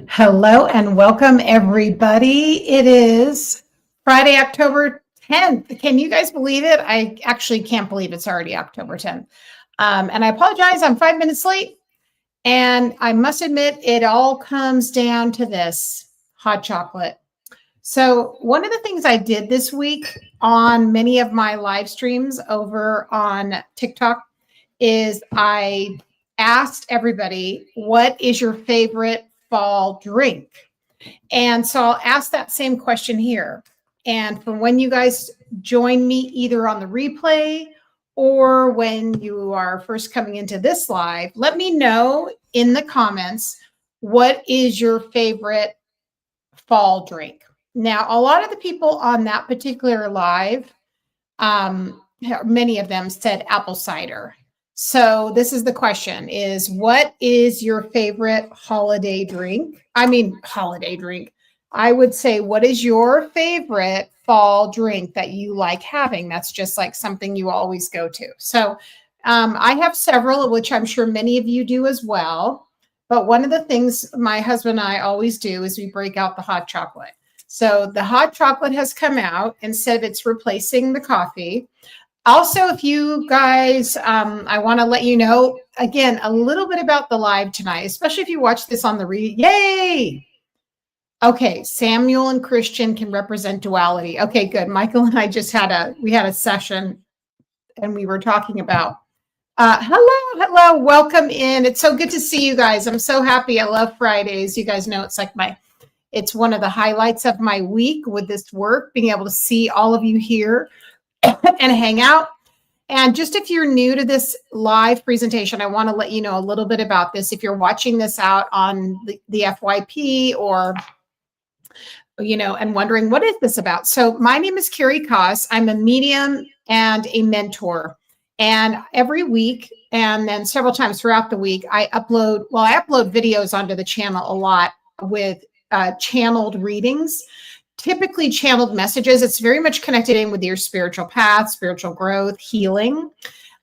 Hello and welcome, everybody. It is Friday, October 10th. Can you guys believe it? I actually can't believe it's already October 10th. And I apologize, I'm 5 minutes late. And I must admit, it all comes down to this hot chocolate. So, one of the things I did this week on many of my live streams over on TikTok is I asked everybody, what is your favorite fall drink? And so I'll ask that same question here. And for when you guys join me either on the replay or when you are first coming into this live, let me know in the comments, what is your favorite fall drink? Now, a lot of the people on that particular live, many of them said apple cider. So this is the question is, what is your favorite holiday drink? Holiday drink. I would say, what is your favorite fall drink that you like having? That's just like something you always go to. So I have several, which I'm sure many of you do as well. But one of the things my husband and I always do is we break out the hot chocolate. So the hot chocolate has come out instead of it's replacing the coffee. Also, if you guys, I want to let you know, again, a little bit about the live tonight, especially if you watch this on the Yay! Okay, Samuel and Christian can represent duality. Okay, good. Michael and I just had a session and we were talking about, hello, welcome in. It's so good to see you guys. I'm so happy. I love Fridays. You guys know it's one of the highlights of my week with this work, being able to see all of you here and hang out. And just if you're new to this live presentation, I want to let you know a little bit about this. If you're watching this out on the FYP or, and wondering, what is this about? So my name is Carey Kaas. I'm a medium and a mentor. And every week, and then several times throughout the week, I upload videos onto the channel a lot with channeled readings. Typically channeled messages. It's very much connected in with your spiritual path, spiritual growth, healing,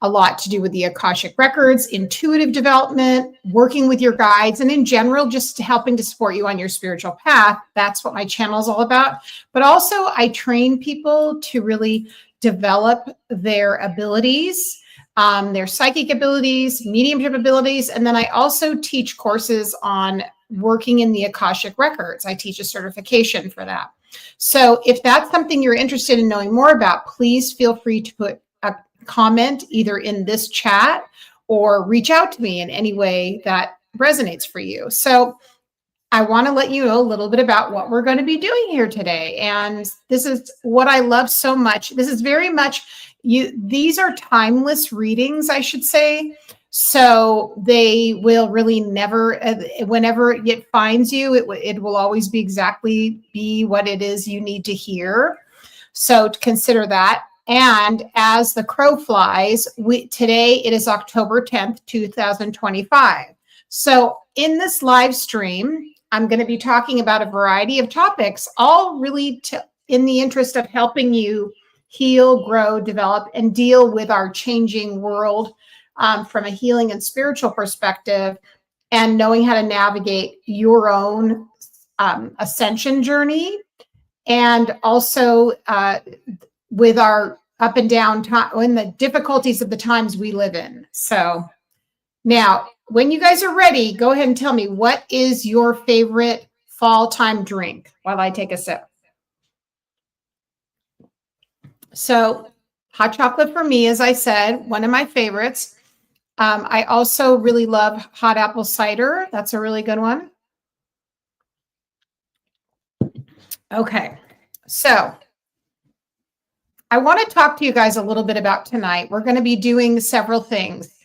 a lot to do with the Akashic Records, intuitive development, working with your guides, and in general, just helping to support you on your spiritual path. That's what my channel is all about. But also I train people to really develop their abilities, their psychic abilities, mediumship abilities. And then I also teach courses on working in the Akashic Records. I teach a certification for that. So if that's something you're interested in knowing more about, please feel free to put a comment either in this chat or reach out to me in any way that resonates for you. So I want to let you know a little bit about what we're going to be doing here today. And this is what I love so much. This is very much these are timeless readings, I should say. So they will really never, whenever it finds you, it will always be exactly what it is you need to hear. So to consider that. And as the crow flies, today it is October 10th, 2025. So in this live stream, I'm going to be talking about a variety of topics, all really in the interest of helping you heal, grow, develop, and deal with our changing world from a healing and spiritual perspective, and knowing how to navigate your own ascension journey, and also with our up and down time, in the difficulties of the times we live in. So now, when you guys are ready, go ahead and tell me, what is your favorite fall time drink while I take a sip? So hot chocolate for me, as I said, one of my favorites. I also really love hot apple cider. That's a really good one. Okay, so I want to talk to you guys a little bit about tonight. We're going to be doing several things.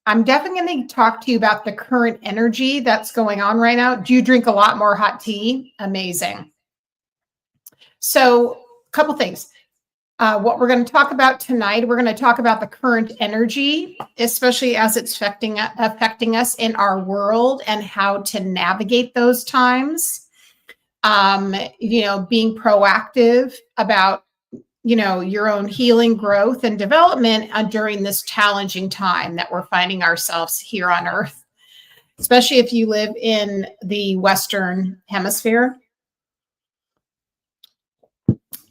I'm definitely going to talk to you about the current energy that's going on right now. Do you drink a lot more hot tea? Amazing. So a couple things. What we're going to talk about tonight, we're going to talk about the current energy, especially as it's affecting us in our world and how to navigate those times. Being proactive about, your own healing, growth, and development during this challenging time that we're finding ourselves here on Earth. especially if you live in the Western Hemisphere.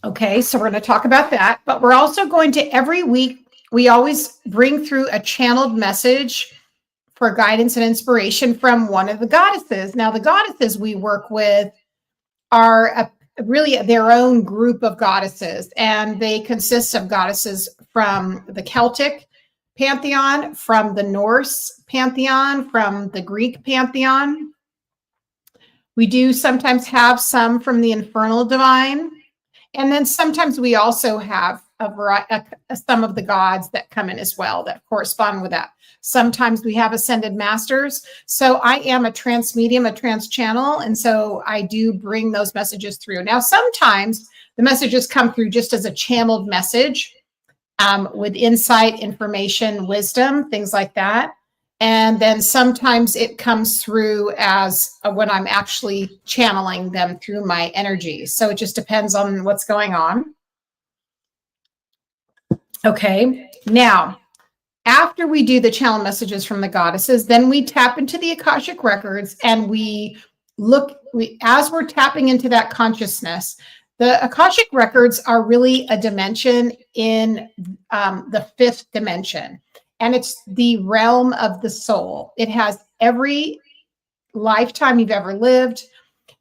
Okay, so we're going to talk about that, but we're also going to, every week, we always bring through a channeled message for guidance and inspiration from one of the goddesses. Now, the goddesses we work with are really their own group of goddesses, and they consist of goddesses from the Celtic pantheon, from the Norse pantheon, from the Greek pantheon. We do sometimes have some from the infernal divine. And then sometimes we also have some of the gods that come in as well that correspond with that. Sometimes we have ascended masters. So I am a trance medium, a trance channel. And so I do bring those messages through. Now, sometimes the messages come through just as a channeled message with insight, information, wisdom, things like that. And then sometimes it comes through as when I'm actually channeling them through my energy. So it just depends on what's going on. Okay, now, after we do the channel messages from the goddesses, then we tap into the Akashic Records and as we're tapping into that consciousness, the Akashic Records are really a dimension in the fifth dimension. And it's the realm of the soul. It has every lifetime you've ever lived,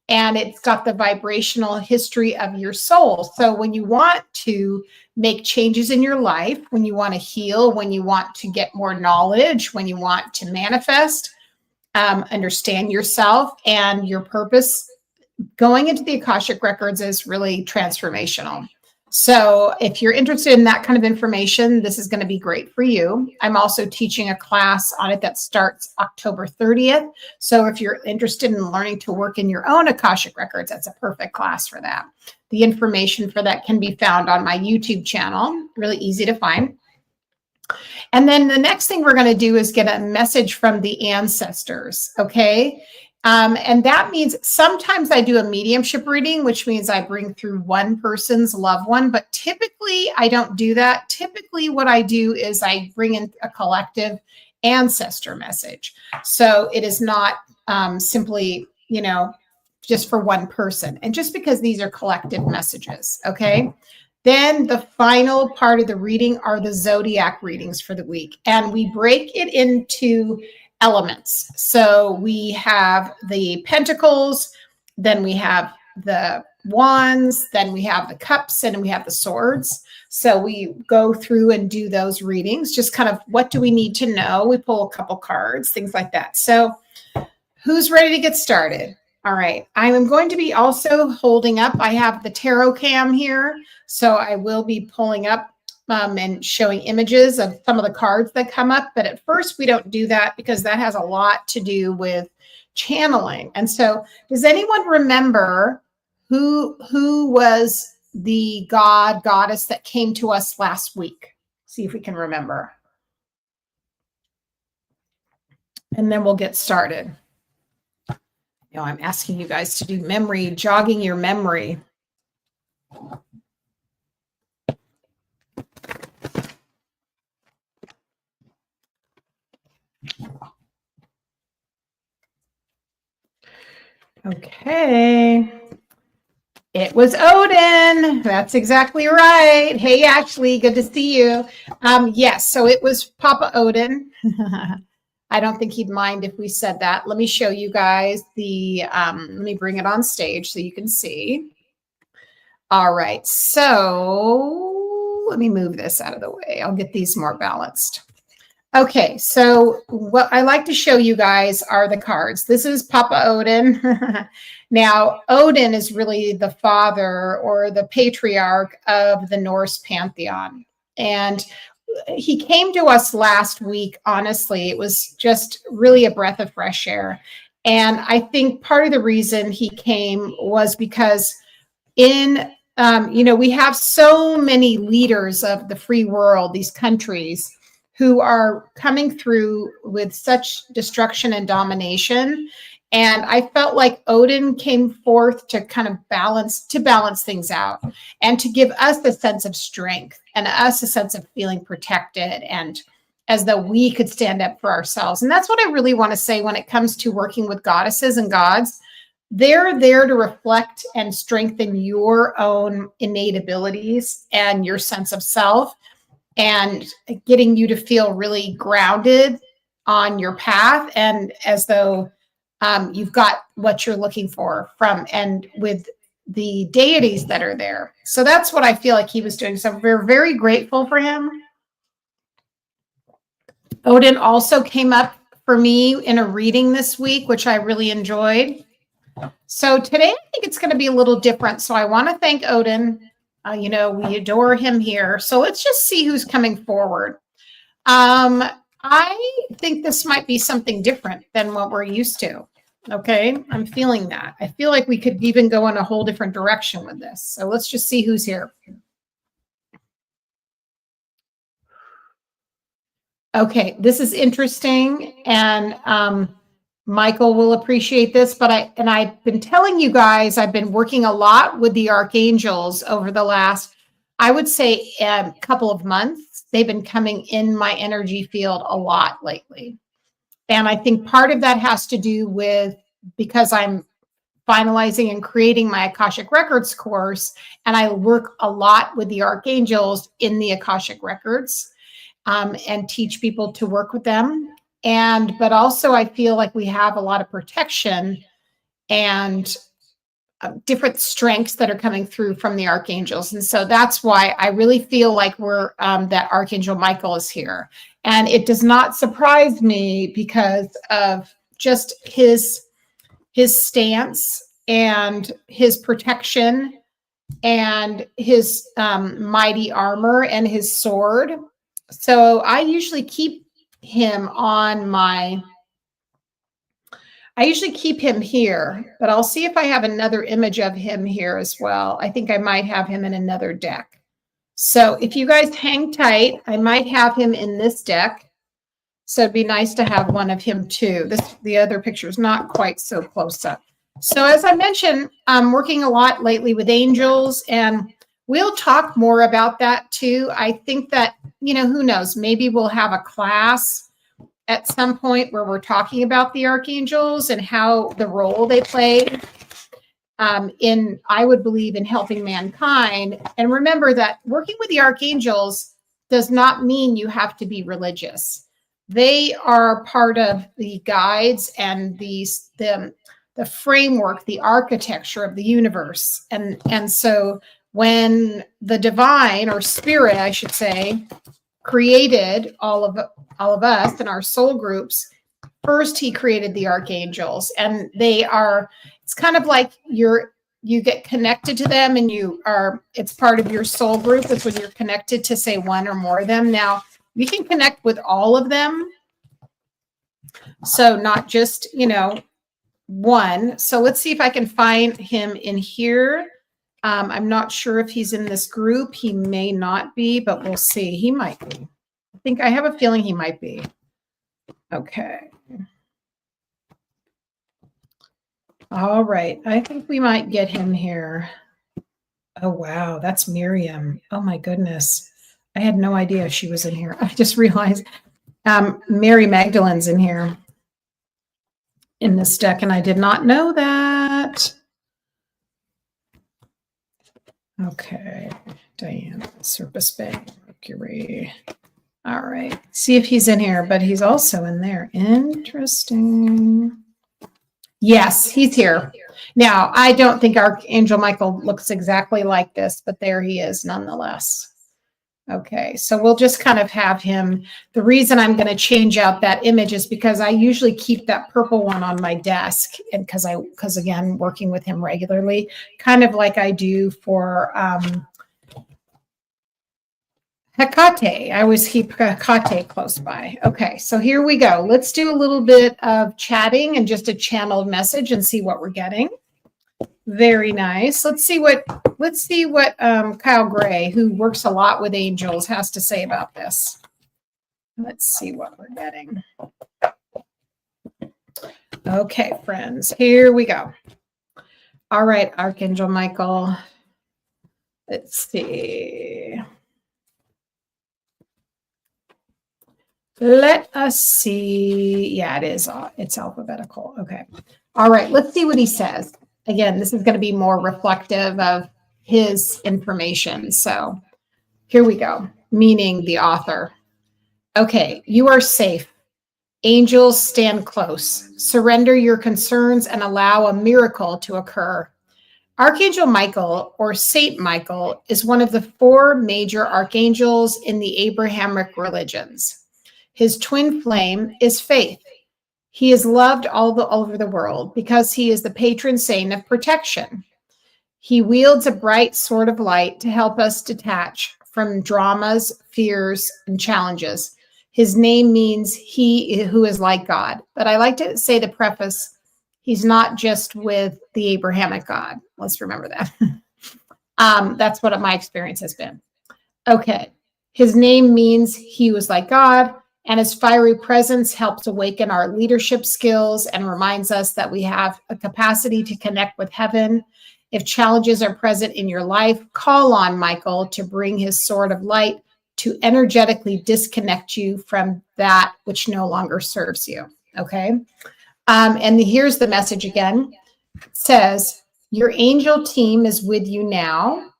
and it's got the vibrational history of your soul. So when you want to make changes in your life, when you want to heal, when you want to get more knowledge, when you want to manifest, understand yourself and your purpose, going into the Akashic Records is really transformational. So if you're interested in that kind of information, this is going to be great for you. I'm also teaching a class on it that starts October 30th. So if you're interested in learning to work in your own Akashic Records, that's a perfect class for that. The information for that can be found on my YouTube channel, really easy to find. And then the next thing we're going to do is get a message from the ancestors, okay? And that means sometimes I do a mediumship reading, which means I bring through one person's loved one, but typically I don't do that. Typically what I do is I bring in a collective ancestor message. So it is not simply, just for one person. And just because these are collective messages, okay? Then the final part of the reading are the Zodiac readings for the week. And we break it into elements. So we have the pentacles, then we have the wands, then we have the cups, and we have the swords. So we go through and do those readings, just kind of what do we need to know? We pull a couple cards, things like that. So who's ready to get started? All right. I am going to be also holding up, I have the tarot cam here. So I will be pulling up and showing images of some of the cards that come up. But at first we don't do that because that has a lot to do with channeling. And so does anyone remember who was the goddess that came to us last week? See if we can remember. And then we'll get started. I'm asking you guys to do memory, jogging your memory. Okay. It was Odin. That's exactly right. Hey, Ashley, good to see you. Yes, so it was Papa Odin. I don't think he'd mind if we said that. Let me show you guys let me bring it on stage so you can see. All right, so let me move this out of the way. I'll get these more balanced. Okay, so what I like to show you guys are the cards. This is Papa Odin. Now, Odin is really the father or the patriarch of the Norse pantheon. And he came to us last week. Honestly, it was just really a breath of fresh air. And I think part of the reason he came was because we have so many leaders of the free world, these countries, who are coming through with such destruction and domination. And I felt like Odin came forth to kind of balance things out and to give us a sense of strength and us a sense of feeling protected and as though we could stand up for ourselves. And that's what I really want to say when it comes to working with goddesses and gods. They're there to reflect and strengthen your own innate abilities and your sense of self, and getting you to feel really grounded on your path, and as though you've got what you're looking for from, and with the deities that are there. So that's what I feel like he was doing. So we're very grateful for him. Odin also came up for me in a reading this week, which I really enjoyed. So today, I think it's going to be a little different. So I want to thank Odin. You know, we adore him here. So let's just see who's coming forward. I think this might be something different than what we're used to. Okay, I'm feeling that. I feel like we could even go in a whole different direction with this. So let's just see who's here. Okay, this is interesting, and Michael will appreciate this, but I've been telling you guys, I've been working a lot with the archangels over the last, I would say, couple of months. They've been coming in my energy field a lot lately. And I think part of that has to do with, because I'm finalizing and creating my Akashic Records course, and I work a lot with the archangels in the Akashic Records, and teach people to work with them. But also I feel like we have a lot of protection and different strengths that are coming through from the archangels. And so that's why I really feel like we're, that Archangel Michael is here. And it does not surprise me because of just his stance and his protection and his mighty armor and his sword. So I usually keep him on my, I usually keep him here, but I'll see if I have another image of him here as well. I think I might have him in another deck. So if you guys hang tight, I might have him in this deck. So it'd be nice to have one of him too. The other picture is not quite so close up. So as I mentioned, I'm working a lot lately with angels, and we'll talk more about that too. I think that, you know, who knows, maybe we'll have a class at some point where we're talking about the archangels and how the role they play in, I would believe, in helping mankind. And remember that working with the archangels does not mean you have to be religious. They are part of the guides and the framework, the architecture of the universe. And so when the divine, or spirit, I should say, created all of us and our soul groups, first he created the archangels, and they are, it's kind of like you get connected to them, and it's part of your soul group. That's when you're connected to, say, one or more of them. Now you can connect with all of them, so not just, you know, one. So let's see if I can find him in here. I'm not sure if he's in this group. He may not be, but we'll see. He might be. I have a feeling he might be. Okay. All right. I think we might get him here. Oh, wow. That's Miriam. Oh, my goodness. I had no idea she was in here. I just realized Mary Magdalene's in here in this deck, and I did not know that. Okay. Diana, Surface Bay, Mercury. All right. See if he's in here, but he's also in there. Interesting. Yes, he's here. Now, I don't think Archangel Michael looks exactly like this, but there he is nonetheless. Okay, so we'll just kind of have him. The reason I'm going to change out that image is because I usually keep that purple one on my desk, and because again, working with him regularly, kind of like I do for Hecate. I always keep Hecate close by. Okay, so here we go. Let's do a little bit of chatting and just a channeled message and see what we're getting. Very nice. Let's see what Kyle Gray, who works a lot with angels, has to say about this. Let's see what we're getting. Okay, friends, here we go. All right, Archangel Michael. Let's see. Let us see. Yeah, it is. It's alphabetical. Okay. All right. Let's see what he says. Again, this is going to be more reflective of his information. So here we go. Meaning the author. Okay. You are safe. Angels stand close. Surrender your concerns and allow a miracle to occur. Archangel Michael, or Saint Michael, is one of the four major archangels in the Abrahamic religions. His twin flame is faith. He is loved all over the world because he is the patron saint of protection. He wields a bright sword of light to help us detach from dramas, fears, and challenges. His name means he who is like God. But I like to say the preface, he's not just with the Abrahamic God. Let's remember that. That's what my experience has been. Okay. His name means he was like God, and his fiery presence helps awaken our leadership skills and reminds us that we have a capacity to connect with heaven. If challenges are present in your life, call on Michael to bring his sword of light to energetically disconnect you from that which no longer serves you. Okay. And here's the message again. It says, your angel team is with you now.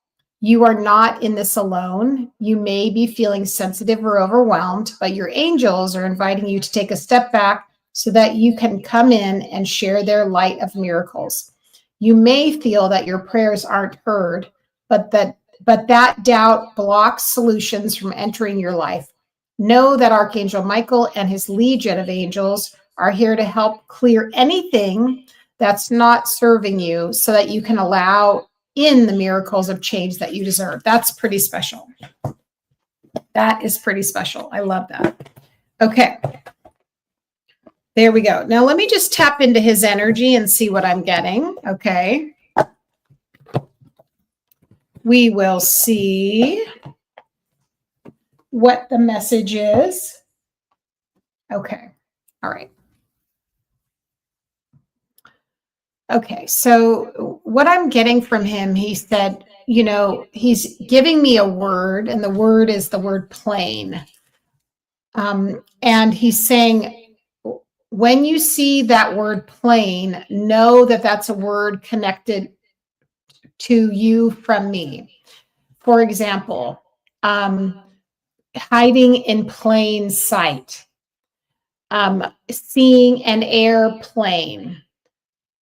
You are not in this alone. You may be feeling sensitive or overwhelmed, but your angels are inviting you to take a step back so that you can come in and share their light of miracles. You may feel that your prayers aren't heard, but that doubt blocks solutions from entering your life. Know that Archangel Michael and his legion of angels are here to help clear anything that's not serving you so that you can allow in the miracles of change that you deserve. That's pretty special. That is pretty special. I love that. Okay. There we go. Now let me just tap into his energy and see what I'm getting. Okay. We will see what the message is. Okay. All right. Okay. So what I'm getting from him, he said, you know, he's giving me a word, and the word is the word plane. And he's saying, when you see that word plane, know that that's a word connected to you from me. For example, hiding in plain sight, seeing an airplane.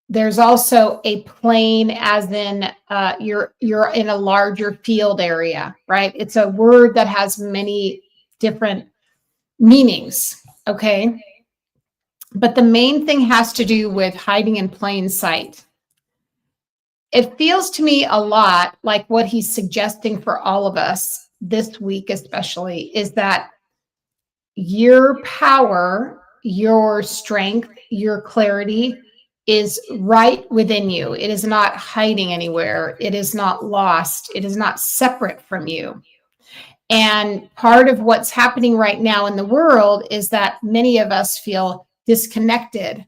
There's also a plane as in you're in a larger field area, right? It's a word that has many different meanings, okay? But the main thing has to do with hiding in plain sight. It feels to me a lot like what he's suggesting for all of us this week, especially, is that your power, your strength, your clarity is right within you. It is not hiding anywhere. It is not lost. It is not separate from you. And part of what's happening right now in the world is that many of us feel disconnected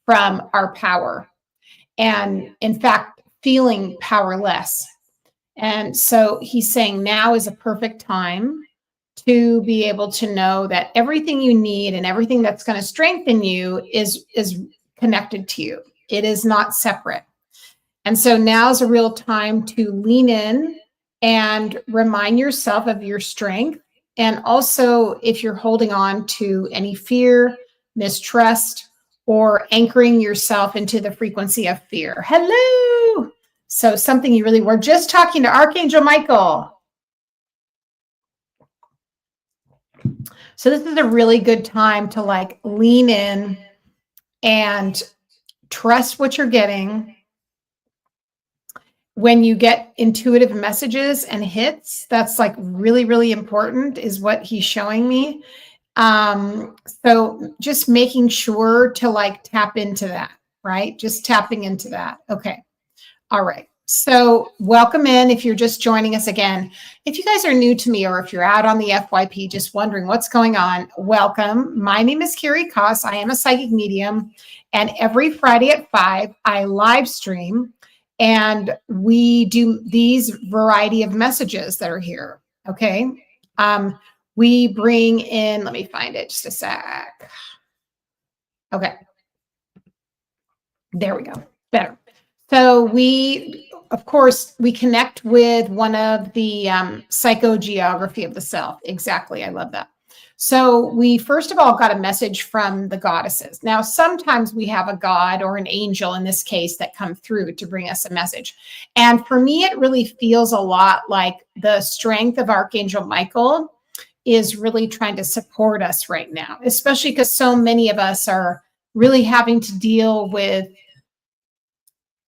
from our power. And in fact, feeling powerless. And so he's saying now is a perfect time to be able to know that everything you need and everything that's going to strengthen you is connected to you. It is not separate. And so now is a real time to lean in and remind yourself of your strength. And also, if you're holding on to any fear, mistrust, or anchoring yourself into the frequency of fear. Hello. So something you really were just talking to Archangel Michael. So this is a really good time to like lean in and trust what you're getting. When you get intuitive messages and hits, that's like really, really important is what he's showing me. So just making sure to like tap into that, right? Just tapping into that. Okay. All right. So welcome in if you're just joining us again. If you guys are new to me or if you're out on the FYP just wondering what's going on, welcome. My name is Carey Kaas. I am a psychic medium. And every Friday at 5, I live stream and we do these variety of messages that are here. Okay. we bring in, let me find it just a sec. Okay. There we go. Better. So we, of course, we connect with one of the psychogeography of the self. Exactly. I love that. So we, first of all, got a message from the goddesses. Now, sometimes we have a god or an angel in this case that come through to bring us a message. And for me, it really feels a lot like the strength of Archangel Michael is really trying to support us right now, especially because so many of us are really having to deal with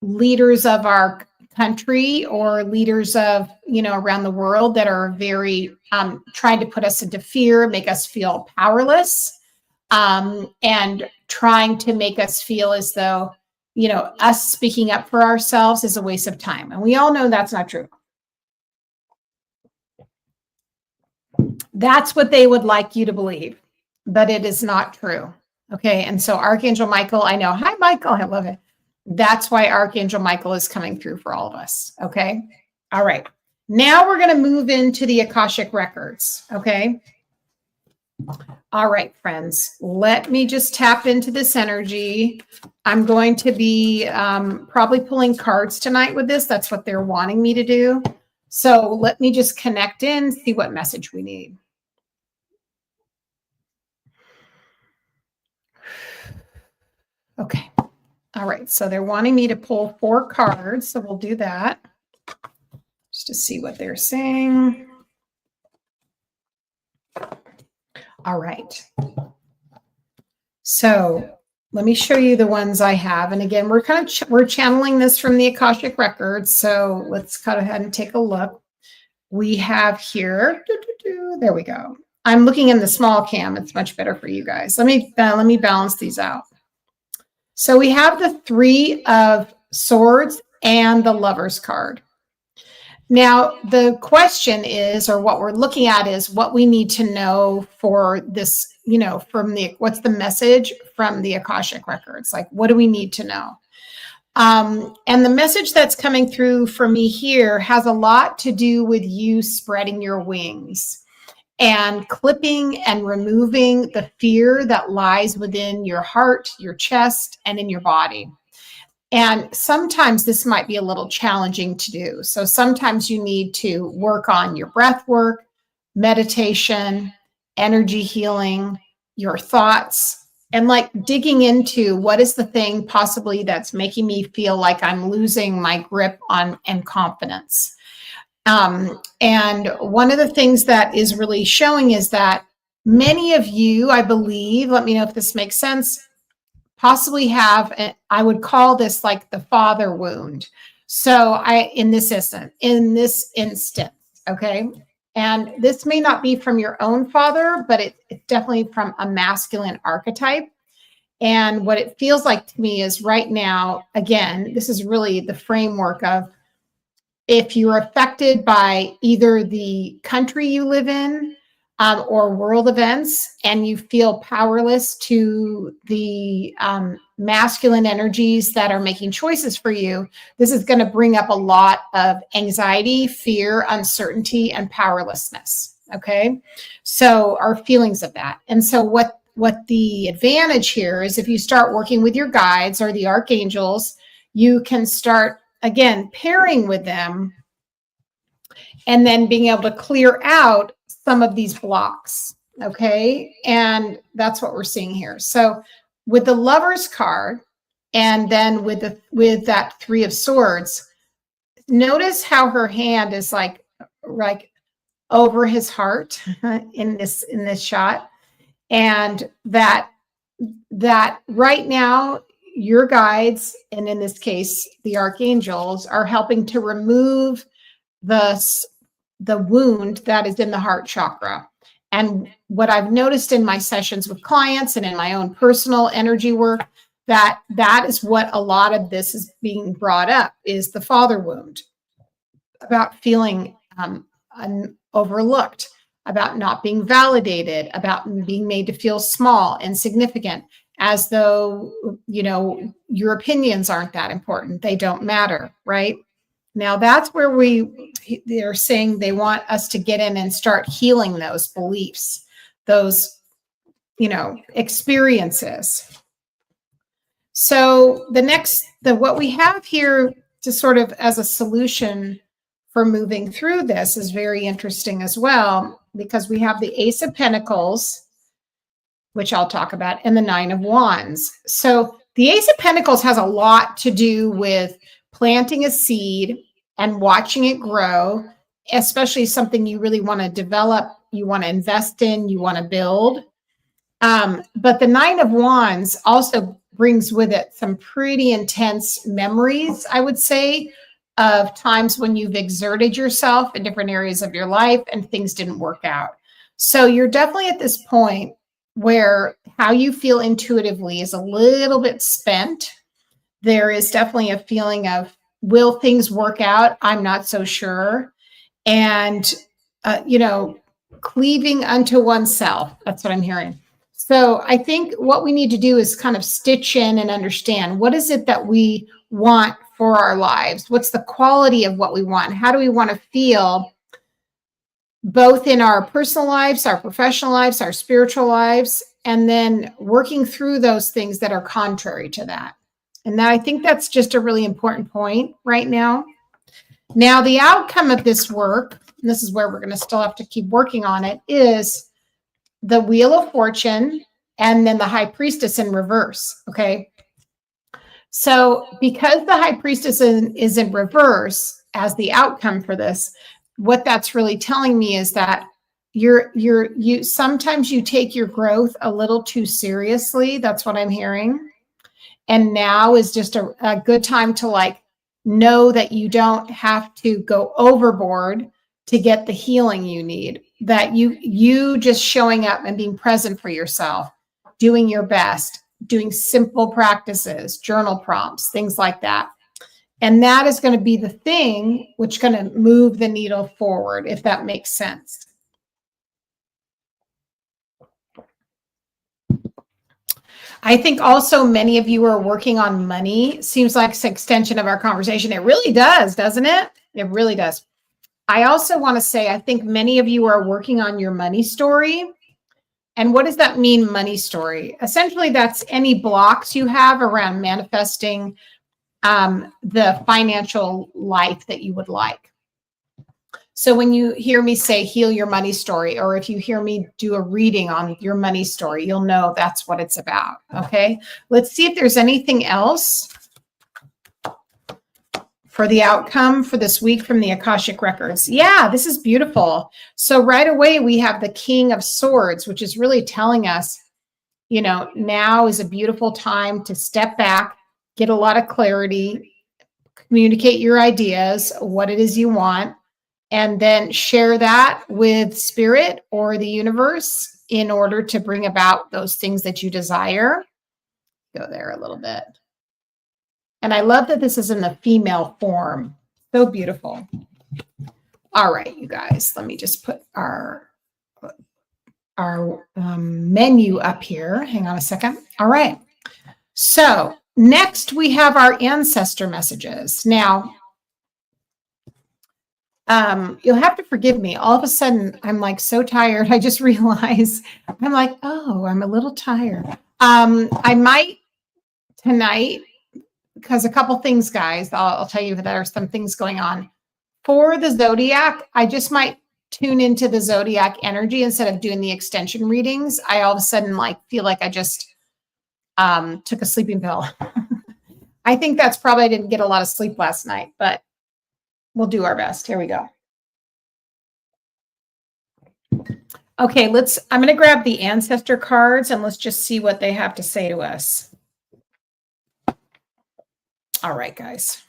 leaders of our country or leaders of, around the world that are very trying to put us into fear, make us feel powerless, and trying to make us feel as though, us speaking up for ourselves is a waste of time. And we all know that's not true. That's what they would like you to believe, but it is not true. Okay. And so Archangel Michael, I know. Hi, Michael. I love it. That's why Archangel Michael is coming through for all of us. Okay. All right. Now we're going to move into the Akashic Records. Okay. All right, friends. Let me just tap into this energy. I'm going to be probably pulling cards tonight with this. That's what they're wanting me to do. So let me just connect in, see what message we need. Okay. All right. So they're wanting me to pull 4 cards. So we'll do that just to see what they're saying. All right. So let me show you the ones I have. And again, we're channeling this from the Akashic Records. So let's go ahead and take a look. We have here, there we go. I'm looking in the small cam. It's much better for you guys. Let me balance these out. So we have the 3 of Swords and the Lover's card. Now, the question is, or what we're looking at is what we need to know for this, what's the message from the Akashic Records? Like, what do we need to know? And the message that's coming through for me here has a lot to do with you spreading your wings and clipping and removing the fear that lies within your heart, your chest, and in your body. And sometimes this might be a little challenging to do. So sometimes you need to work on your breath work, meditation, energy healing, your thoughts, and like digging into what is the thing possibly that's making me feel like I'm losing my grip on and confidence. And one of the things that is really showing is that many of you, I believe, let me know if this makes sense, possibly have, I would call this like the father wound. So in this instance, okay. And this may not be from your own father, but it's definitely from a masculine archetype. And what it feels like to me is right now, again, this is really the framework of if you're affected by either the country you live in, or world events, and you feel powerless to the masculine energies that are making choices for you, this is going to bring up a lot of anxiety, fear, uncertainty, and powerlessness. Okay, so our feelings of that. And so what the advantage here is if you start working with your guides or the archangels, you can start, again, pairing with them and then being able to clear out some of these blocks. Okay. And that's what we're seeing here. So with the Lover's card, and then with that 3 of Swords, notice how her hand is like over his heart in this shot. And that right now, your guides, and in this case, the archangels, are helping to remove the wound that is in the heart chakra. And what I've noticed in my sessions with clients and in my own personal energy work, that is what a lot of this is being brought up, is the father wound, about feeling overlooked, about not being validated, about being made to feel small, insignificant, as though, your opinions aren't that important. They don't matter, right? Now that's where they're saying they want us to get in and start healing those beliefs, those, experiences. So what we have here to sort of as a solution for moving through this is very interesting as well, because we have the Ace of Pentacles, which I'll talk about, and the Nine of Wands. So the Ace of Pentacles has a lot to do with planting a seed and watching it grow, especially something you really want to develop, you want to invest in, you want to build. But the Nine of Wands also brings with it some pretty intense memories, I would say, of times when you've exerted yourself in different areas of your life and things didn't work out. So you're definitely at this point where how you feel intuitively is a little bit spent. There is definitely a feeling of, will things work out? I'm not so sure. And, cleaving unto oneself. That's what I'm hearing. So I think what we need to do is kind of stitch in and understand, what is it that we want for our lives? What's the quality of what we want? How do we want to feel both in our personal lives, our professional lives, our spiritual lives, and then working through those things that are contrary to that. And I think that's just a really important point right now. Now, the outcome of this work, and this is where we're going to still have to keep working on it, is the Wheel of Fortune and then the High Priestess in reverse. Okay. So because the High Priestess is in reverse as the outcome for this, what that's really telling me is that you sometimes you take your growth a little too seriously. That's what I'm hearing. And now is just a good time to know that you don't have to go overboard to get the healing you need, that you just showing up and being present for yourself, doing your best, doing simple practices, journal prompts, things like that. And that is going to be the thing which is going to move the needle forward, if that makes sense. I think also many of you are working on money. Seems like it's an extension of our conversation. It really does, doesn't it? It really does. I also want to say, I think many of you are working on your money story. And what does that mean, money story? Essentially, that's any blocks you have around manifesting the financial life that you would like. So when you hear me say heal your money story, or if you hear me do a reading on your money story, you'll know that's what it's about. Okay, let's see if there's anything else for the outcome for this week from the Akashic Records. Yeah, this is beautiful. So right away, we have the King of Swords, which is really telling us, now is a beautiful time to step back, get a lot of clarity, communicate your ideas, what it is you want, and then share that with spirit or the universe in order to bring about those things that you desire. Go there a little bit. And I love that this is in the female form. So beautiful. All right, you guys, let me just put our menu up here. Hang on a second. All right. So next we have our ancestor messages. Now, you'll have to forgive me. All of a sudden, I'm so tired. I just realized I'm I'm a little tired. I might tonight, because a couple things, guys, I'll tell you that there are some things going on for the Zodiac. I just might tune into the Zodiac energy instead of doing the extension readings. I all of a sudden feel like I just took a sleeping pill. I think that's probably I didn't get a lot of sleep last night, but we'll do our best. Here we go. Okay, I'm going to grab the Ancestor cards and let's just see what they have to say to us. All right, guys.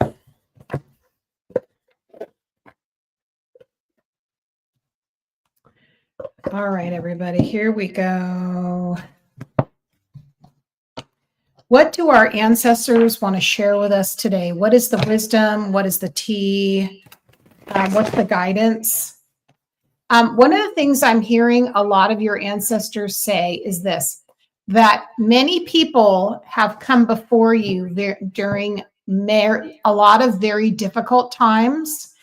All right, everybody, here we go. What do our ancestors want to share with us today? What is the wisdom? What is the tea? What's the guidance? One of the things I'm hearing a lot of your ancestors say is this, that many people have come before you during a lot of very difficult times,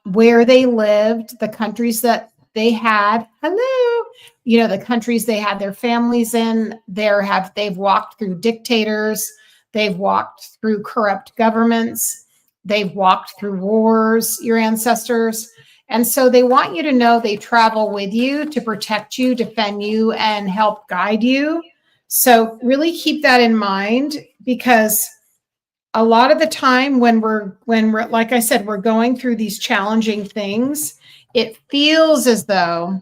where they lived, the countries that they had, the countries they had their families in, they've walked through dictators, they've walked through corrupt governments, they've walked through wars, your ancestors. And so they want you to know they travel with you to protect you, defend you, and help guide you. So really keep that in mind, because a lot of the time when we're, like I said, we're going through these challenging things, it feels as though,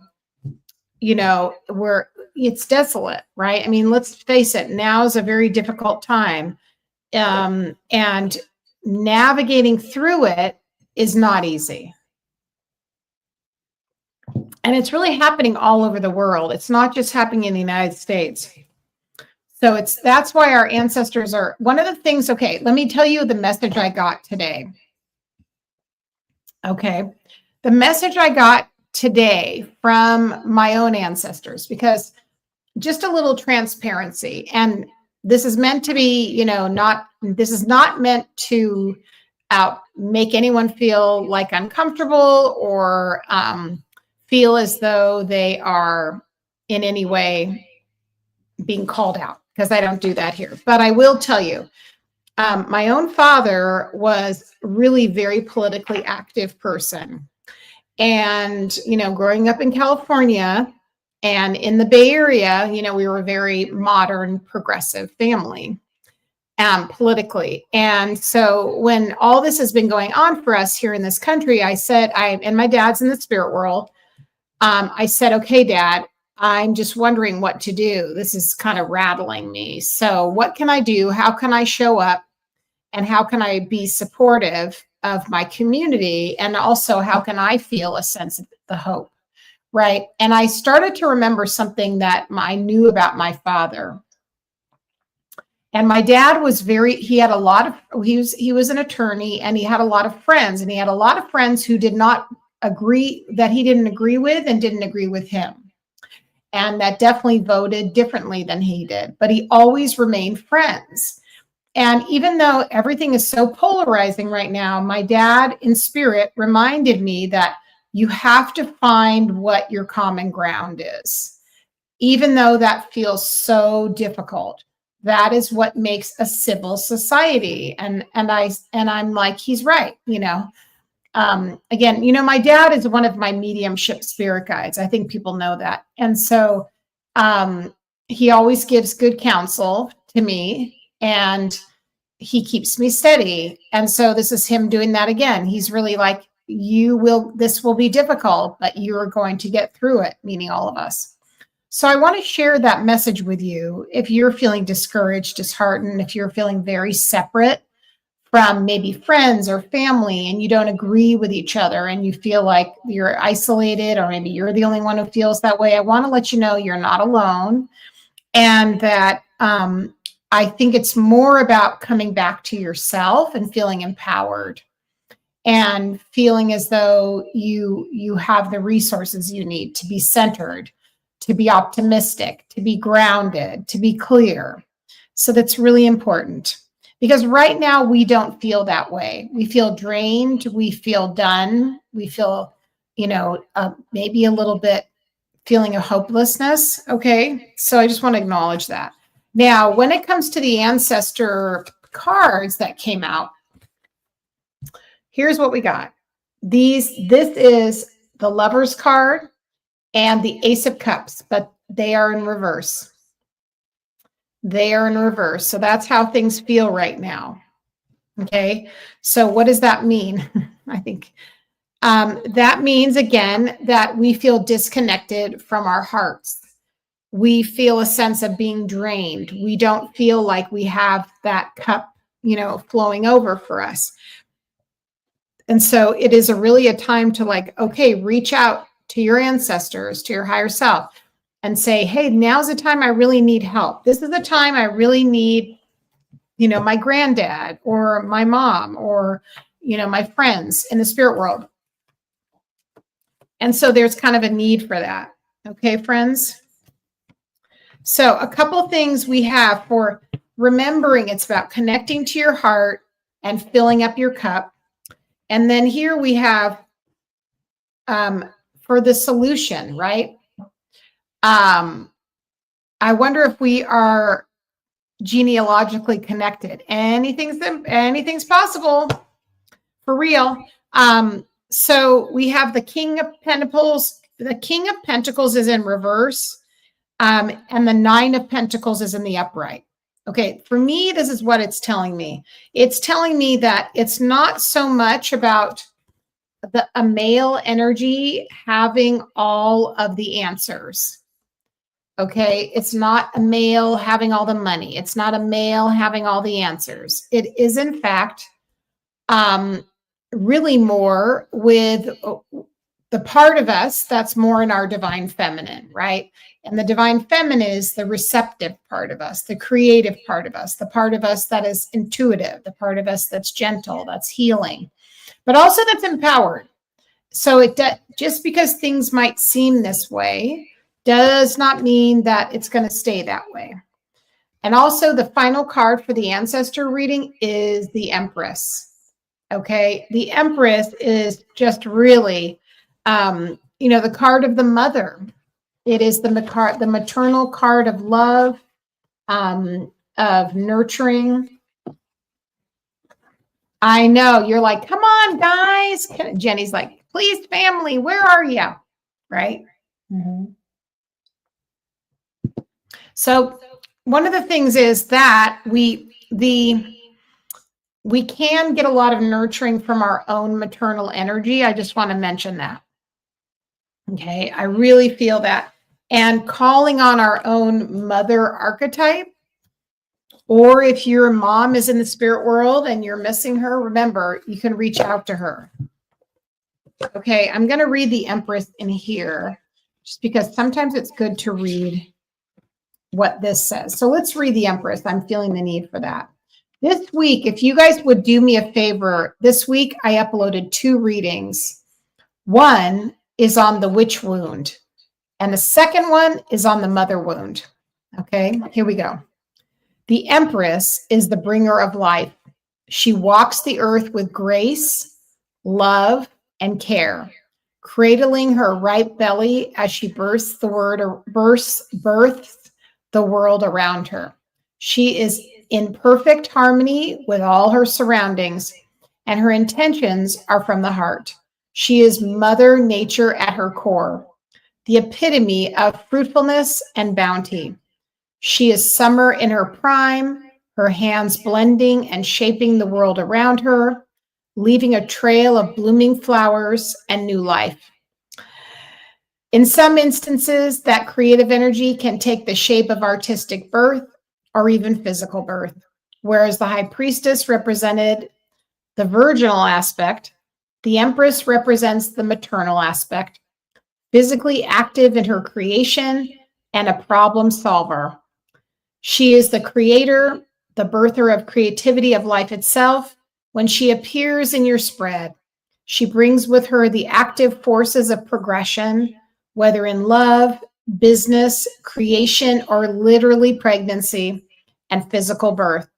it's desolate, right? I mean, let's face it, now is a very difficult time. And navigating through it is not easy. And it's really happening all over the world. It's not just happening in the United States. So that's why our ancestors are one of the things. Okay, let me tell you the message I got today. Okay, the message I got today from my own ancestors, because just a little transparency, and this is meant to be, this is not meant to make anyone feel like uncomfortable or feel as though they are in any way being called out, because I don't do that here. But I will tell you, my own father was really very politically active person. And, growing up in California and in the Bay Area, we were a very modern, progressive family, politically. And so when all this has been going on for us here in this country, I said, and my dad's in the spirit world. I said, okay, Dad, I'm just wondering what to do. This is kind of rattling me. So what can I do? How can I show up? And how can I be supportive of my community? And also, how can I feel a sense of the hope? Right. And I started to remember something that I knew about my father. And my dad was he was an attorney, and he had a lot of friends, and he had a lot of friends who did not agree, that he didn't agree with and didn't agree with him. And that definitely voted differently than he did, but he always remained friends. And even though everything is so polarizing right now, my dad in spirit reminded me that you have to find what your common ground is. Even though that feels so difficult, that is what makes a civil society. And I'm like, he's right, Again, my dad is one of my mediumship spirit guides. I think people know that. And so he always gives good counsel to me, and he keeps me steady. And so this is him doing that again. He's really like, this will be difficult, but you are going to get through it, meaning all of us. So I want to share that message with you. If you're feeling discouraged, disheartened, if you're feeling very separate from maybe friends or family, and you don't agree with each other, and you feel like you're isolated, or maybe you're the only one who feels that way, I want to let you know you're not alone. And that I think it's more about coming back to yourself and feeling empowered and feeling as though you have the resources you need to be centered, to be optimistic, to be grounded, to be clear. So that's really important. Because right now we don't feel that way. We feel drained. We feel done. We feel, maybe a little bit feeling of hopelessness. Okay. So I just want to acknowledge that. Now, when it comes to the ancestor cards that came out, here's what we got. This is the Lover's card and the Ace of Cups, but they are in reverse. They are in reverse. So that's how things feel right now. Okay. So what does that mean? I think that means, again, that we feel disconnected from our hearts. We feel a sense of being drained. We don't feel like we have that cup, flowing over for us. And so it is really a time to reach out to your ancestors, to your higher self, and say, hey, now's the time I really need help. This is the time I really need, my granddad or my mom or, my friends in the spirit world. And so there's kind of a need for that. Okay, friends? So a couple things we have for remembering it's about connecting to your heart and filling up your cup. And then here we have for the solution, right? I wonder if we are genealogically connected. Anything's possible, for real. So we have the King of Pentacles. The King of Pentacles is in reverse, and the Nine of Pentacles is in the upright. Okay, for me, this is what it's telling me. It's telling me that it's not so much about a male energy having all of the answers. Okay, it's not a male having all the money. It's not a male having all the answers. It is, in fact, really more with the part of us that's more in our divine feminine, right? And the divine feminine is the receptive part of us, the creative part of us, the part of us that is intuitive, the part of us that's gentle, that's healing, but also that's empowered. So just because things might seem this way does not mean that it's going to stay that way. And also the final card for the ancestor reading is the Empress. Okay, the Empress is just really, the card of the mother. It is the maternal card of love, of nurturing. I know, you're like, come on, guys. Jenny's like, please, family, where are you? Right? Mm-hmm. So one of the things is that we can get a lot of nurturing from our own maternal energy. I just want to mention that. Okay, I really feel that. And calling on our own mother archetype, or if your mom is in the spirit world and you're missing her, remember, you can reach out to her. Okay, I'm going to read the Empress in here, just because sometimes it's good to read what this says. So let's read the Empress. I'm feeling the need for that. This week, if you guys would do me a favor, this week I uploaded 2 readings. One is on the witch wound, and the second one is on the mother wound. Okay, here we go. The Empress is the bringer of life. She walks the earth with grace, love, and care, cradling her ripe belly as she births the world around her. She is in perfect harmony with all her surroundings, and her intentions are from the heart. She is Mother Nature at her core, the epitome of fruitfulness and bounty. She is summer in her prime, her hands blending and shaping the world around her, leaving a trail of blooming flowers and new life. In some instances, that creative energy can take the shape of artistic birth or even physical birth, whereas the High Priestess represented the virginal aspect, the Empress represents the maternal aspect, physically active in her creation and a problem solver. She is the creator, the birther of creativity of life itself. When she appears in your spread, she brings with her the active forces of progression, whether in love, business, creation, or literally pregnancy and physical birth.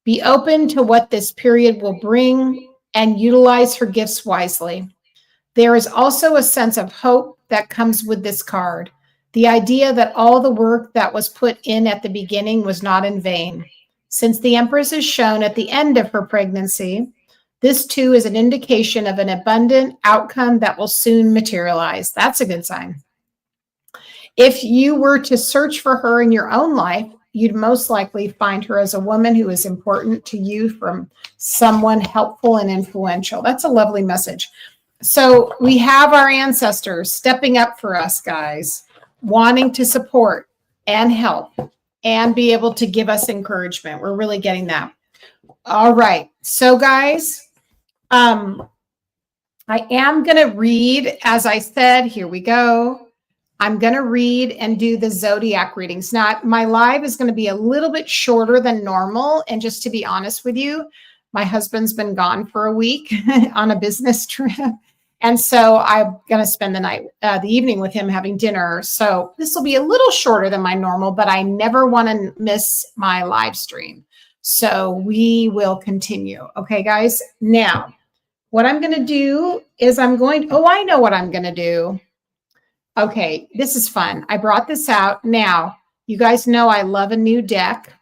Be open to what this period will bring and utilize her gifts wisely. There is also a sense of hope that comes with this card. The idea that all the work that was put in at the beginning was not in vain. Since the Empress is shown at the end of her pregnancy, this too is an indication of an abundant outcome that will soon materialize. That's a good sign. If you were to search for her in your own life, you'd most likely find her as a woman who is important to you from someone helpful and influential. That's a lovely message. So we have our ancestors stepping up for us, guys, wanting to support and help and be able to give us encouragement. We're really getting that. All right. So guys, I am going to read, as I said, here we go. I'm going to read and do the Zodiac readings. Now, my live is going to be a little bit shorter than normal. And just to be honest with you, my husband's been gone for a week on a business trip. And so I'm going to spend the evening with him having dinner. So this will be a little shorter than my normal, but I never want to miss my live stream. So we will continue. Okay, guys. Now, what I'm going to do is I know what I'm going to do. Okay, this is fun. I brought this out. Now, you guys know I love a new deck.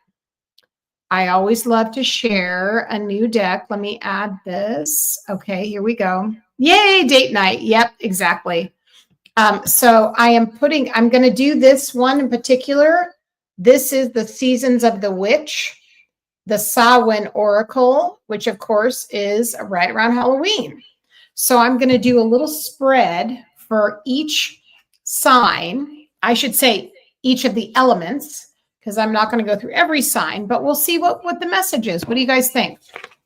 I always love to share a new deck. Let me add this. Okay, here we go. Yay, date night. Yep, exactly. So I'm going to do this one in particular. This is the Seasons of the Witch, the Samhain Oracle, which of course is right around Halloween. So I'm going to do a little spread for each sign. I should say each of the elements, because I'm not going to go through every sign, but we'll see what the message is. What do you guys think?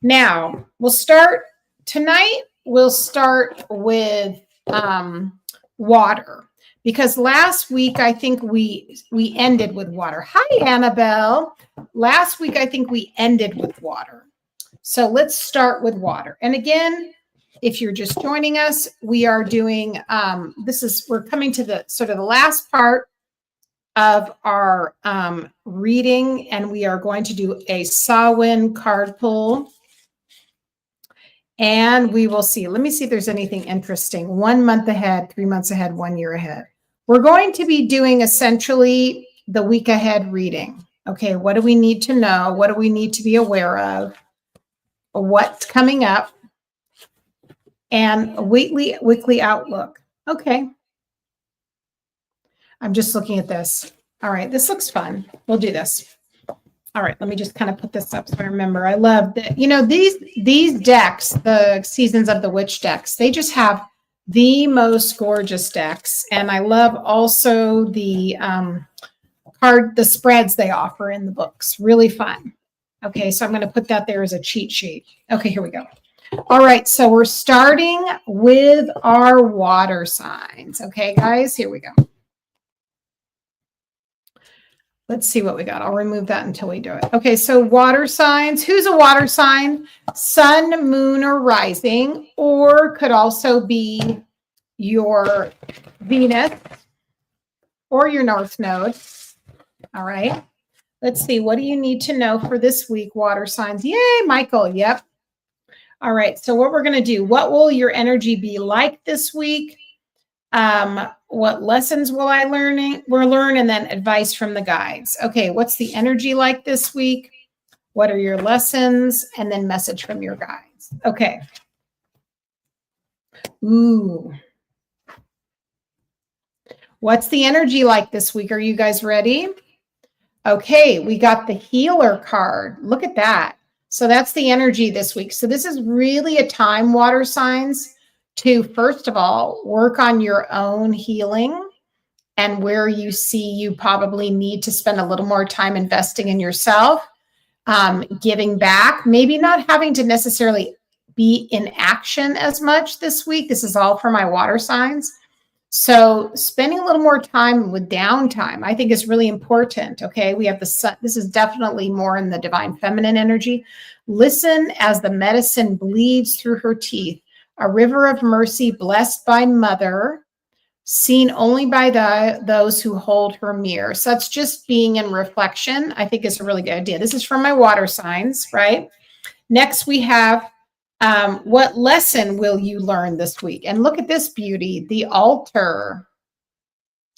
Now, we'll start with water, because last week I think we ended with water. Hi, Annabelle. Last week I think we ended with water. So let's start with water. And again, if you're just joining us, we are doing, we're coming to the sort of the last part of our reading, and we are going to do a Samhain card pull. And we will see. Let me see if there's anything interesting. 1 month ahead, 3 months ahead, 1 year ahead. We're going to be doing essentially the week ahead reading. Okay, what do we need to know? What do we need to be aware of? What's coming up? And a weekly outlook. Okay. I'm just looking at this. All right, this looks fun. We'll do this. All right, let me just kind of put this up so I remember. I love that. You know, these decks, the Seasons of the Witch decks, they just have the most gorgeous decks. And I love also the spreads they offer in the books. Really fun. Okay, so I'm going to put that there as a cheat sheet. Okay, here we go. All right, so we're starting with our water signs. Okay, guys, here we go. Let's see what we got. I'll remove that until we do it. Okay, so water signs. Who's a water sign? Sun, moon, or rising, or could also be your Venus or your North Node. All right. Let's see. What do you need to know for this week, water signs? Yay, Michael. Yep. All right. So what we're going to do, what will your energy be like this week? What lessons will I learn, and then advice from the guides. Okay, what's the energy like this week? What are your lessons? And then message from your guides. Okay. Ooh. What's the energy like this week? Are you guys ready? Okay, we got the healer card. Look at that. So that's the energy this week. So this is really a time, water signs, to, first of all, work on your own healing and where you see you probably need to spend a little more time investing in yourself, giving back, maybe not having to necessarily be in action as much this week. This is all for my water signs. So spending a little more time with downtime, I think, is really important. Okay, we have the sun. This is definitely more in the divine feminine energy. Listen as the medicine bleeds through her teeth. A river of mercy blessed by mother, seen only by those who hold her mirror. So that's just being in reflection. I think is a really good idea. This is from my water signs, right? Next, we have what lesson will you learn this week? And look at this beauty, the altar.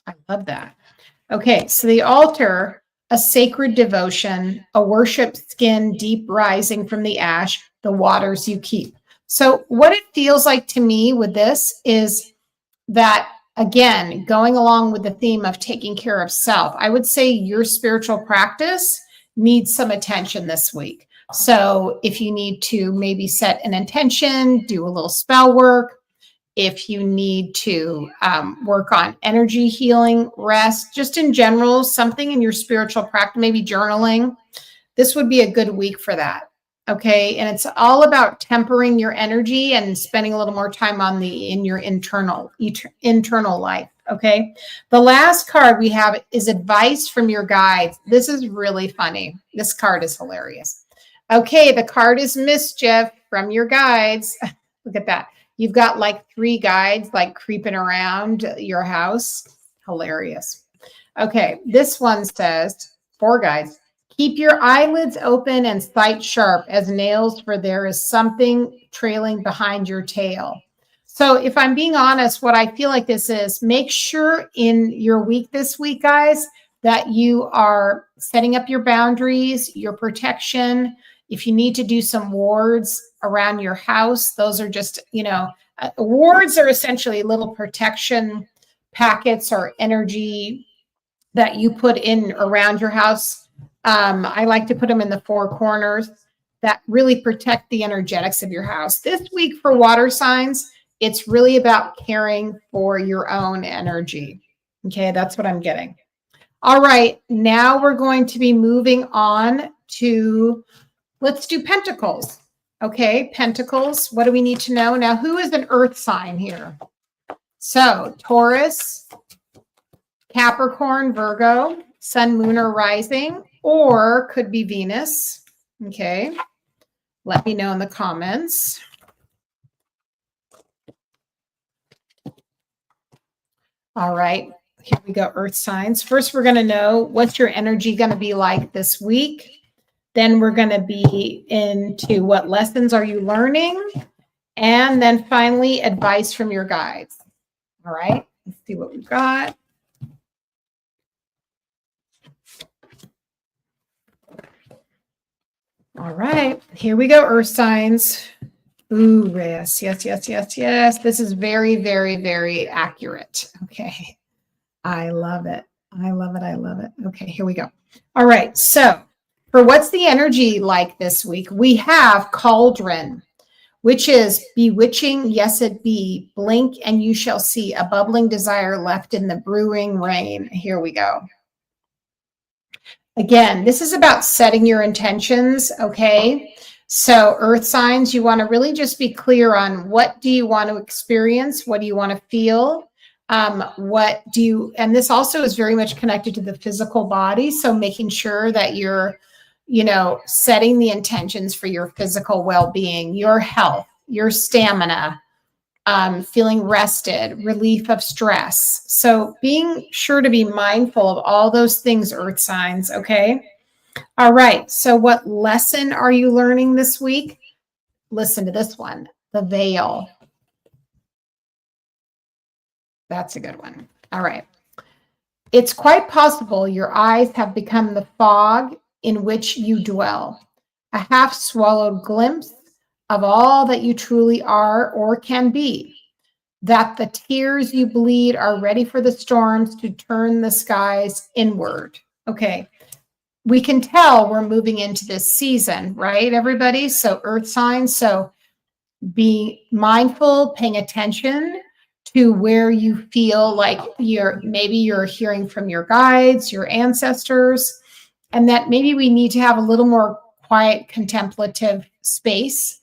I love that. Okay, so the altar, a sacred devotion, a worship skin deep rising from the ash, the waters you keep. So what it feels like to me with this is that, again, going along with the theme of taking care of self, I would say your spiritual practice needs some attention this week. So if you need to maybe set an intention, do a little spell work, if you need to work on energy healing, rest, just in general, something in your spiritual practice, maybe journaling, this would be a good week for that. Okay, and it's all about tempering your energy and spending a little more time in your internal life. Okay, the last card we have is advice from your guides. This is really funny. This card is hilarious. Okay, the card is mischief from your guides. Look at that. You've got like 3 guides like creeping around your house. Hilarious. Okay, this one says, 4 guides. Keep your eyelids open and sight sharp as nails, for there is something trailing behind your tail. So if I'm being honest, what I feel like this is, make sure in your week this week, guys, that you are setting up your boundaries, your protection. If you need to do some wards around your house, those are just, wards are essentially little protection packets or energy that you put in around your house. I like to put them in the 4 corners that really protect the energetics of your house. This week for water signs, it's really about caring for your own energy. Okay, that's what I'm getting. All right, now we're going to be moving on to, let's do Pentacles. Okay, Pentacles, what do we need to know? Now, who is an earth sign here? So, Taurus, Capricorn, Virgo, Sun, Moon, or Rising, or could be Venus. Okay, let me know in the comments. All right, here we go, earth signs. First, we're going to know what's your energy going to be like this week. Then we're going to be into what lessons are you learning. And then finally, advice from your guides. All right, let's see what we've got. All right, here we go, earth signs. Ooh, yes, yes, yes, yes, yes. This is very, very, very accurate. Okay. I love it. I love it. I love it. Okay, here we go. All right. So for what's the energy like this week, we have Cauldron, which is bewitching. Yes, it be. Blink and you shall see a bubbling desire left in the brewing rain. Here we go. Again, this is about setting your intentions. Okay. So earth signs, you want to really just be clear on what do you want to experience? What do you want to feel? What do you, and this also is very much connected to the physical body. So making sure that you're, setting the intentions for your physical well-being, your health, your stamina, feeling rested, relief of stress. So being sure to be mindful of all those things, earth signs. Okay. All right. So what lesson are you learning this week? Listen to this one, the veil. That's a good one. All right. It's quite possible your eyes have become the fog in which you dwell, a half-swallowed glimpse of all that you truly are or can be, that the tears you bleed are ready for the storms to turn the skies inward. Okay. We can tell we're moving into this season, right, everybody? So earth signs. So be mindful, paying attention to where you feel like maybe you're hearing from your guides, your ancestors, and that maybe we need to have a little more quiet, contemplative space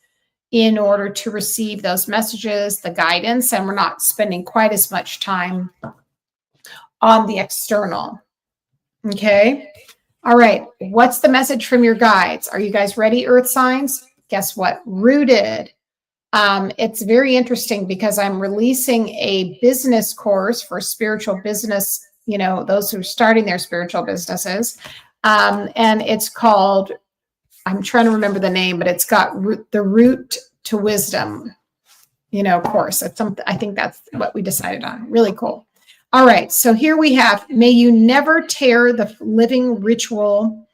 in order to receive those messages, the guidance, and we're not spending quite as much time on the external. Okay. All right. What's the message from your guides? Are you guys ready, earth signs? Guess what? Rooted. It's very interesting because I'm releasing a business course for spiritual business, those who are starting their spiritual businesses. And it's called, I'm trying to remember the name, but it's got the root to wisdom, course. It's something, I think that's what we decided on. Really cool. All right. So here we have, may you never tear the living ritual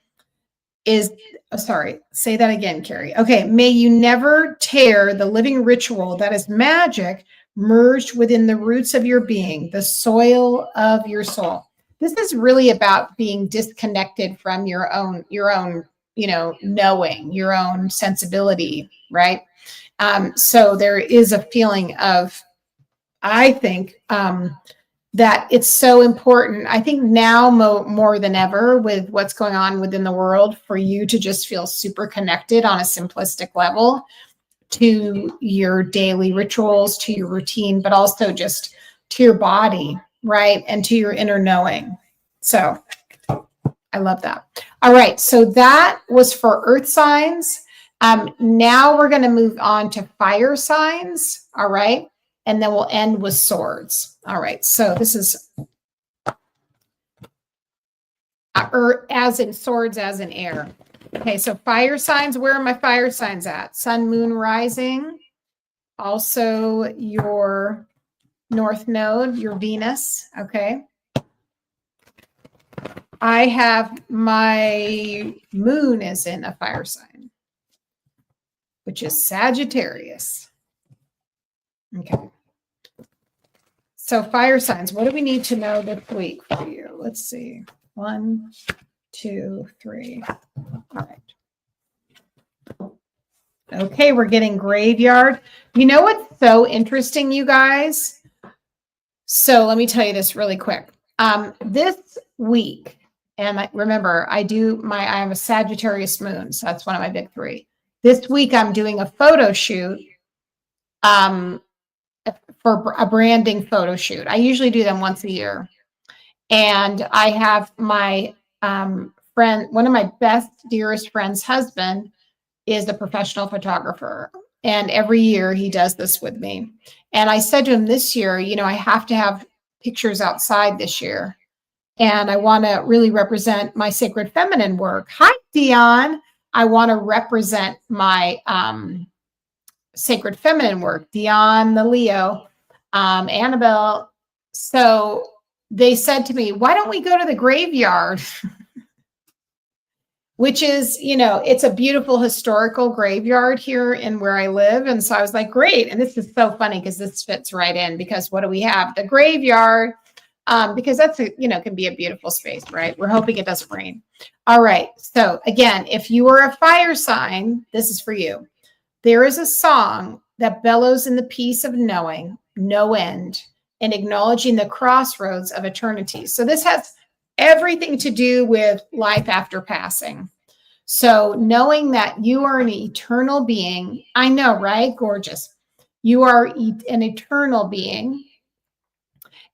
say that again, Carey. Okay. May you never tear the living ritual that is magic merged within the roots of your being, the soil of your soul. This is really about being disconnected from your own, knowing, your own sensibility, right? So there is a feeling of, I think, that it's so important. I think now more than ever with what's going on within the world, for you to just feel super connected on a simplistic level to your daily rituals, to your routine, but also just to your body, right? And to your inner knowing. So I love that. All right. So that was for earth signs. Now we're going to move on to fire signs. All right. And then we'll end with swords. All right. So this is as in swords, as in air. Okay. So fire signs, where are my fire signs at? Sun, moon, rising. Also your North Node, your Venus. Okay. I have my moon is in a fire sign, which is Sagittarius. Okay. So fire signs, what do we need to know this week for you? Let's see. 1, 2, 3. All right. Okay, we're getting graveyard. You know what's so interesting, you guys? So let me tell you this really quick. This week, and remember, I have a Sagittarius moon, so that's one of my big 3. This week, I'm doing a photo shoot for a branding photo shoot. I usually do them once a year. And I have my friend, one of my best, dearest friend's husband is a professional photographer. And every year he does this with me. And I said to him this year, you know, I have to have pictures outside this year. And I want to really represent my sacred feminine work. Hi, Dion. I want to represent my sacred feminine work. Dion, the Leo, Annabelle. So they said to me, why don't we go to the graveyard? Which is, you know, it's a beautiful historical graveyard here in where I live. And so I was like, great. And this is so funny because this fits right in, because what do we have? The graveyard, because that's, can be a beautiful space, right? We're hoping it doesn't rain. All right. So again, if you are a fire sign, this is for you. There is a song that bellows in the peace of knowing, no end, and acknowledging the crossroads of eternity. So this has everything to do with life after passing. So knowing that you are an eternal being, I know, right? Gorgeous. You are an eternal being,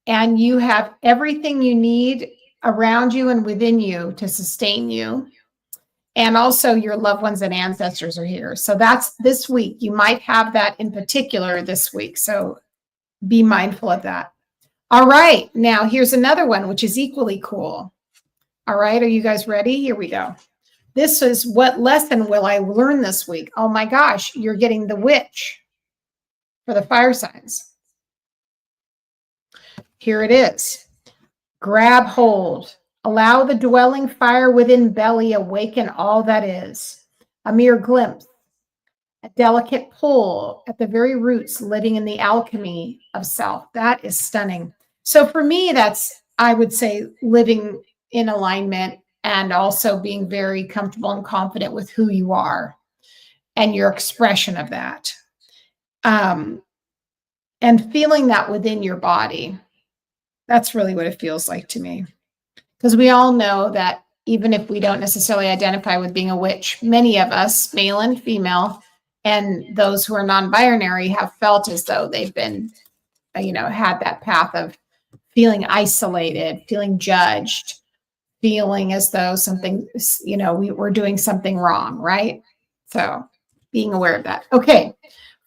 and you have everything you need around you and within you to sustain you. And also your loved ones and ancestors are here. So that's this week. You might have that in particular this week. So be mindful of that. All right. Now here's another one, which is equally cool. All right. Are you guys ready? Here we go. This is what lesson will I learn this week? Oh my gosh, you're getting the witch for the fire signs. Here it is. Grab hold. Allow the dwelling fire within belly awaken all that is. A mere glimpse. A delicate pull at the very roots, living in the alchemy of self. That is stunning. So for me, that's, I would say, living in alignment and also being very comfortable and confident with who you are and your expression of that. And feeling that within your body. That's really what it feels like to me. Because we all know that even if we don't necessarily identify with being a witch, many of us, male and female, and those who are non-binary, have felt as though they've been, had that path of feeling isolated, feeling judged, feeling as though something, we were doing something wrong, right? So being aware of that. Okay.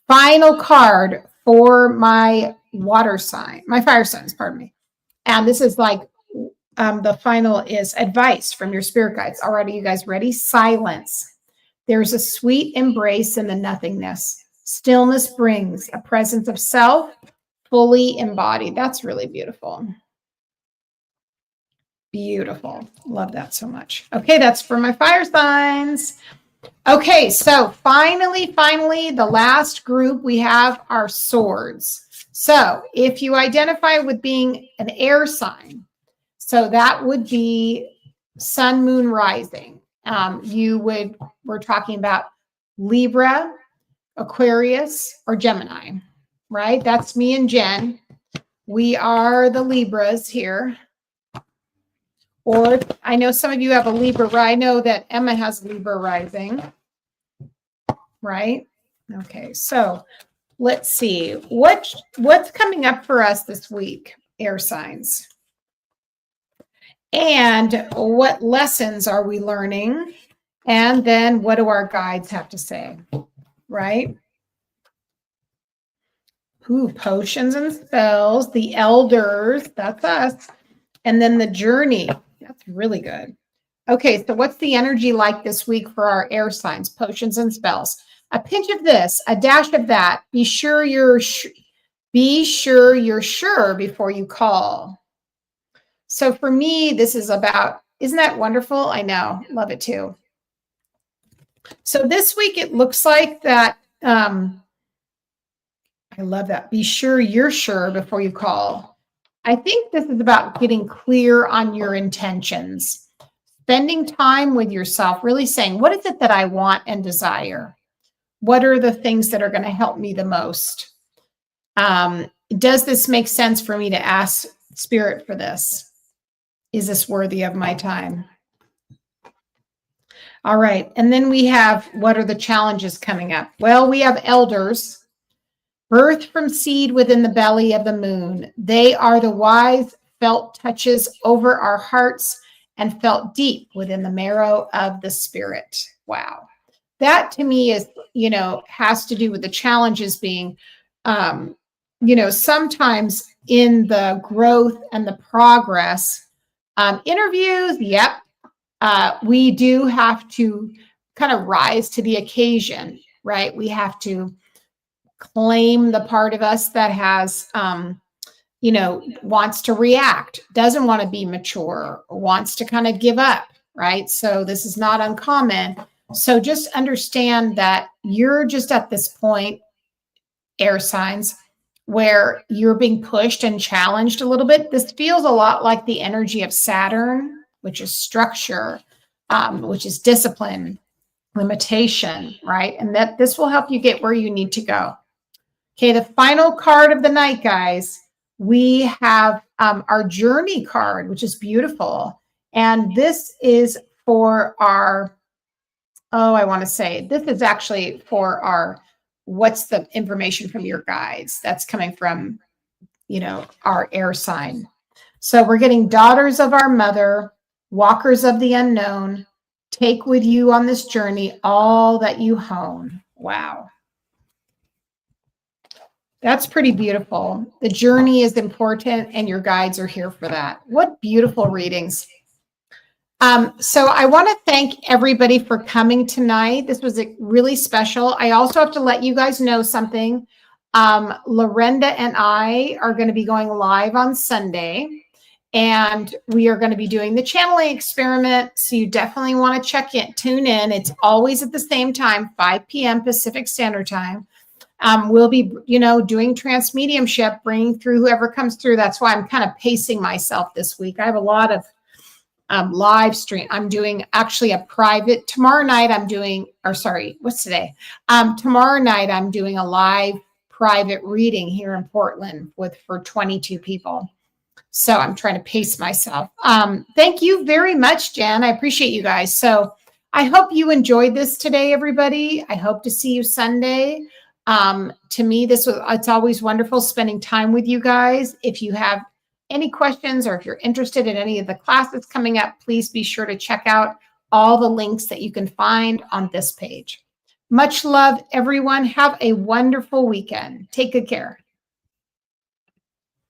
Final card for my water sign, my fire signs, pardon me. And this is like, the final is advice from your spirit guides. All right, are you guys ready? Silence. There's a sweet embrace in the nothingness. Stillness brings a presence of self fully embodied. That's really beautiful. Beautiful. Love that so much. Okay, that's for my fire signs. Okay, so finally, the last group we have are swords. So if you identify with being an air sign, so that would be sun, moon, rising. We're talking about Libra, Aquarius, or Gemini, right? That's me and Jen. We are the Libras here. Or I know some of you have a Libra. I know that Emma has Libra rising, right? Okay, so let's see. What's coming up for us this week, air signs? And what lessons are we learning And then what do our guides have to say, right? Ooh, potions and spells, the elders, that's us. And then the journey, that's really good. Okay, so what's the energy like this week for our air signs, potions and spells? A pinch of this, a dash of that. Be sure you're sure before you call. So for me, this is about, isn't that wonderful? I know, love it too. So this week it looks like that, I love that. Be sure you're sure before you call. I think this is about getting clear on your intentions, spending time with yourself, really saying, what is it that I want and desire? What are the things that are going to help me the most? Does this make sense for me to ask Spirit for this? Is this worthy of my time? All right. And then we have, what are the challenges coming up? Well, we have elders, birth from seed within the belly of the moon. They are the wise felt touches over our hearts and felt deep within the marrow of the spirit. Wow. That to me is, has to do with the challenges being, sometimes in the growth and the progress, interviews, yep. We do have to kind of rise to the occasion, right? We have to claim the part of us that has, wants to react, doesn't want to be mature, wants to kind of give up, right? So this is not uncommon. So just understand that you're just at this point, air signs, where you're being pushed and challenged a little bit. This feels a lot like the energy of Saturn, which is structure, which is discipline, limitation, right? And that this will help you get where you need to go. Okay, the final card of the night, guys, we have our journey card, which is beautiful. And this is for our, this is actually for our, what's the information from your guides? That's coming from, our air sign. So we're getting daughters of our mother, walkers of the unknown, take with you on this journey all that you hone. Wow. That's pretty beautiful. The journey is important and your guides are here for that. What beautiful readings. So I want to thank everybody for coming tonight. This was really special. I also have to let you guys know something. Lorenda and I are going to be going live on Sunday, and we are going to be doing the channeling experiment. So you definitely want to tune in. It's always at the same time, 5 p.m. Pacific Standard Time. We'll be, doing transmediumship, bringing through whoever comes through. That's why I'm kind of pacing myself this week. I have a lot of live stream. I'm doing actually a private tomorrow night. What's today? Tomorrow night, I'm doing a live private reading here in Portland for 22 people. So I'm trying to pace myself. Thank you very much, Jen. I appreciate you guys. So I hope you enjoyed this today, everybody. I hope to see you Sunday. To me, it's always wonderful spending time with you guys. If you have any questions or if you're interested in any of the classes coming up, please be sure to check out all the links that you can find on this page. Much love, everyone. Have a wonderful weekend. Take good care.